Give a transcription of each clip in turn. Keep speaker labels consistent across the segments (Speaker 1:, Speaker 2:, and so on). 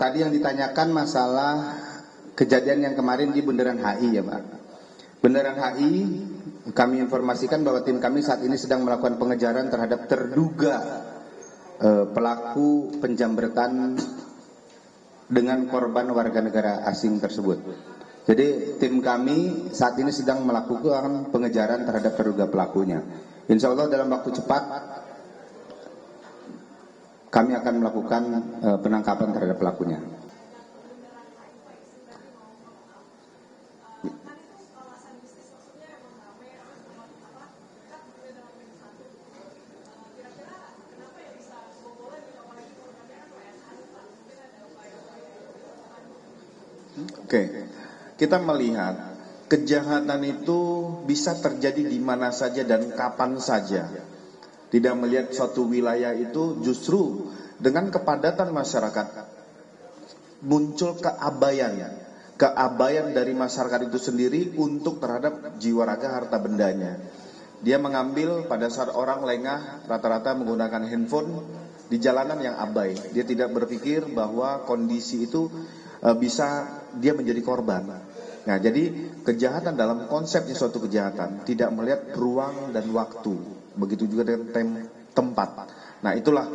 Speaker 1: tadi yang ditanyakan masalah kejadian yang kemarin di Bundaran HI ya Pak. Bundaran HI, kami informasikan bahwa tim kami saat ini sedang melakukan pengejaran terhadap terduga pelaku penjambretan dengan korban warga negara asing tersebut. Jadi tim kami saat ini sedang melakukan pengejaran terhadap terduga pelakunya. Insya Allah dalam waktu cepat kami akan melakukan penangkapan terhadap pelakunya.
Speaker 2: Oke, kita melihat kejahatan itu bisa terjadi di mana saja dan kapan saja. Tidak melihat suatu wilayah itu, justru dengan kepadatan masyarakat muncul keabayan dari masyarakat itu sendiri untuk terhadap jiwa raga harta bendanya. Dia mengambil pada saat orang lengah rata-rata menggunakan handphone di jalanan yang abai. Dia tidak berpikir bahwa kondisi itu bisa dia menjadi korban. Nah, jadi kejahatan dalam konsepnya suatu kejahatan tidak melihat ruang dan waktu. Begitu juga dengan tempat. Nah, itulah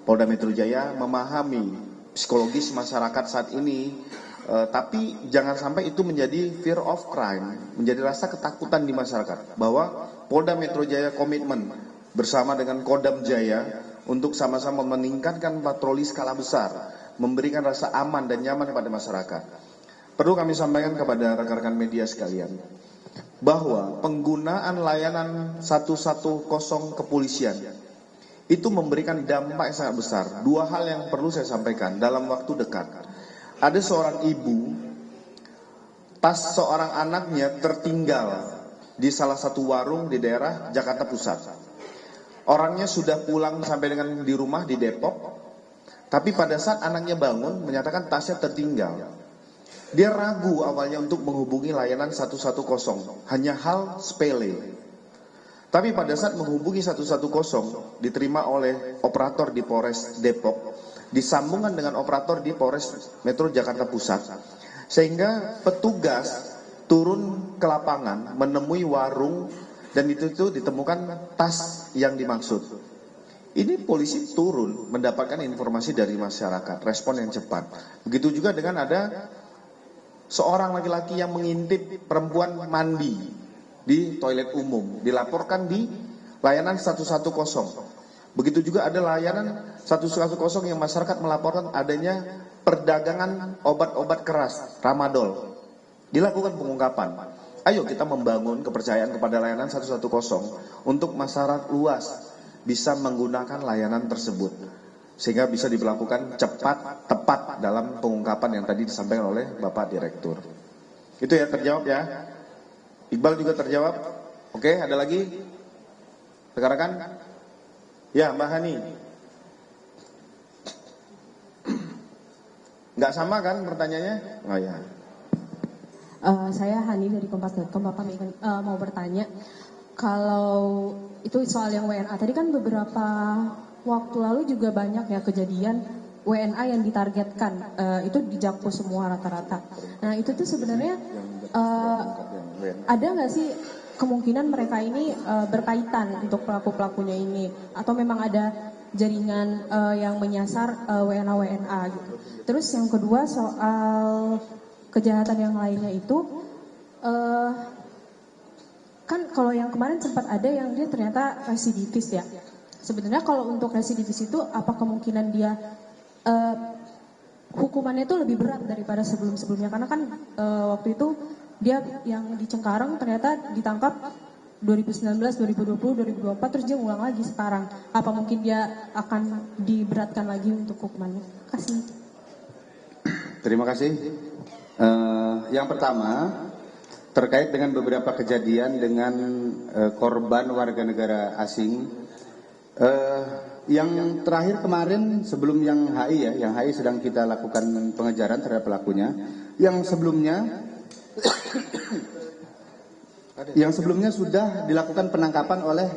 Speaker 2: Polda Metro Jaya memahami psikologis masyarakat saat ini, tapi jangan sampai itu menjadi fear of crime, menjadi rasa ketakutan di masyarakat. Bahwa Polda Metro Jaya komitmen bersama dengan Kodam Jaya untuk sama-sama meningkatkan patroli skala besar, memberikan rasa aman dan nyaman kepada masyarakat. Perlu kami sampaikan kepada rekan-rekan media sekalian, bahwa penggunaan layanan 110 kepolisian itu memberikan dampak yang sangat besar. Dua hal yang perlu saya sampaikan dalam waktu dekat. Ada seorang ibu, tas seorang anaknya tertinggal di salah satu warung di daerah Jakarta Pusat. Orangnya sudah pulang sampai dengan di rumah di Depok, tapi pada saat anaknya bangun menyatakan tasnya tertinggal. Dia ragu awalnya untuk menghubungi layanan 110, hanya hal sepele. Tapi pada saat menghubungi 110, diterima oleh operator di Polres Depok, disambungkan dengan operator di Polres Metro Jakarta Pusat, sehingga petugas turun ke lapangan menemui warung dan itu ditemukan tas yang dimaksud. Ini polisi turun mendapatkan informasi dari masyarakat, respon yang cepat. Begitu juga dengan ada seorang laki-laki yang mengintip perempuan mandi di toilet umum, dilaporkan di layanan 110. Begitu juga ada layanan 110 yang masyarakat melaporkan adanya perdagangan obat-obat keras, tramadol. Dilakukan pengungkapan. Ayo kita membangun kepercayaan kepada layanan 110 untuk masyarakat luas bisa menggunakan layanan tersebut, sehingga bisa diberlakukan cepat, tepat dalam pengungkapan yang tadi disampaikan oleh Bapak Direktur. Itu ya, terjawab ya. Iqbal juga terjawab. Oke, ada lagi? Rekan-rekan? Ya, Mbak Hani. Nggak sama kan pertanyaannya? Oh ya.
Speaker 3: Saya Hani dari Kompas.com. Bapak mau bertanya, kalau itu soal yang WNA tadi kan beberapa waktu lalu juga banyak ya kejadian WNA yang ditargetkan, itu di Jakpus semua rata-rata. Nah itu tuh sebenarnya ada nggak sih kemungkinan mereka ini berkaitan untuk pelaku-pelakunya ini, atau memang ada jaringan yang menyasar WNA gitu. Terus yang kedua soal kejahatan yang lainnya itu, kan kalau yang kemarin sempat ada yang dia ternyata residivis ya. Sebenarnya kalau untuk residivis itu apa kemungkinan dia hukumannya itu lebih berat daripada sebelum-sebelumnya, karena kan waktu itu dia yang di Cengkareng ternyata ditangkap 2019, 2020, 2024, terus dia ulang lagi sekarang. Apa mungkin dia akan diberatkan lagi untuk hukumannya? Kasih.
Speaker 1: Terima kasih. Yang pertama, terkait dengan beberapa kejadian dengan korban warga negara asing. Yang terakhir kemarin sebelum yang HI ya, yang HI sedang kita lakukan pengejaran terhadap pelakunya. Yang sebelumnya sudah dilakukan penangkapan oleh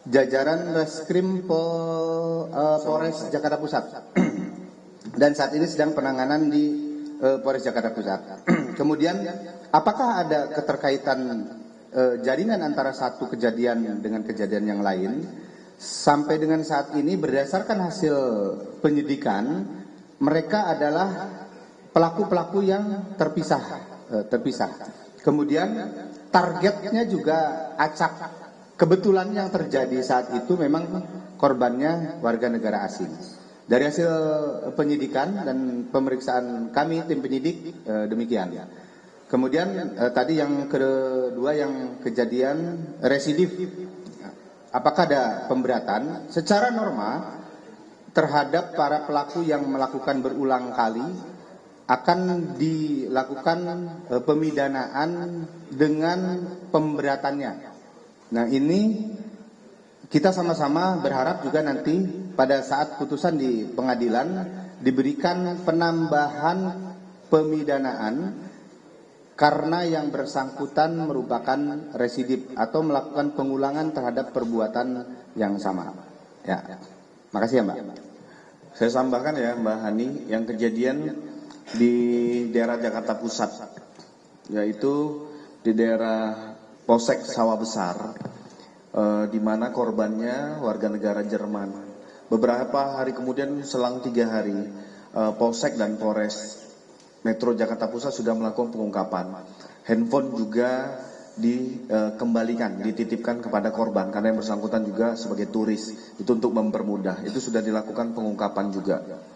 Speaker 1: jajaran Reskrim Polres Jakarta Pusat. dan saat ini sedang penanganan di Polres Jakarta Pusat. Kemudian apakah ada keterkaitan jaringan antara satu kejadian dengan kejadian yang lain? Sampai dengan saat ini berdasarkan hasil penyidikan, mereka adalah pelaku-pelaku yang terpisah. Kemudian targetnya juga acak. Kebetulan yang terjadi saat itu memang korbannya warga negara asing. Dari hasil penyidikan dan pemeriksaan kami tim penyidik demikian. Kemudian tadi yang kedua yang kejadian residif. Apakah ada pemberatan? Secara norma terhadap para pelaku yang melakukan berulang kali akan dilakukan pemidanaan dengan pemberatannya. Nah, ini kita sama-sama berharap juga nanti pada saat putusan di pengadilan diberikan penambahan pemidanaan karena yang bersangkutan merupakan residip atau melakukan pengulangan terhadap perbuatan yang sama. Ya, makasih ya Mbak.
Speaker 2: Saya tambahkan ya Mbak Hani, yang kejadian di daerah Jakarta Pusat, yaitu di daerah Polsek Sawah Besar, di mana korbannya warga negara Jerman. Beberapa hari kemudian, selang 3 hari, Polsek dan Polres Metro Jakarta Pusat sudah melakukan pengungkapan. Handphone juga dikembalikan, dititipkan kepada korban karena yang bersangkutan juga sebagai turis. Itu untuk mempermudah. Itu sudah dilakukan pengungkapan juga.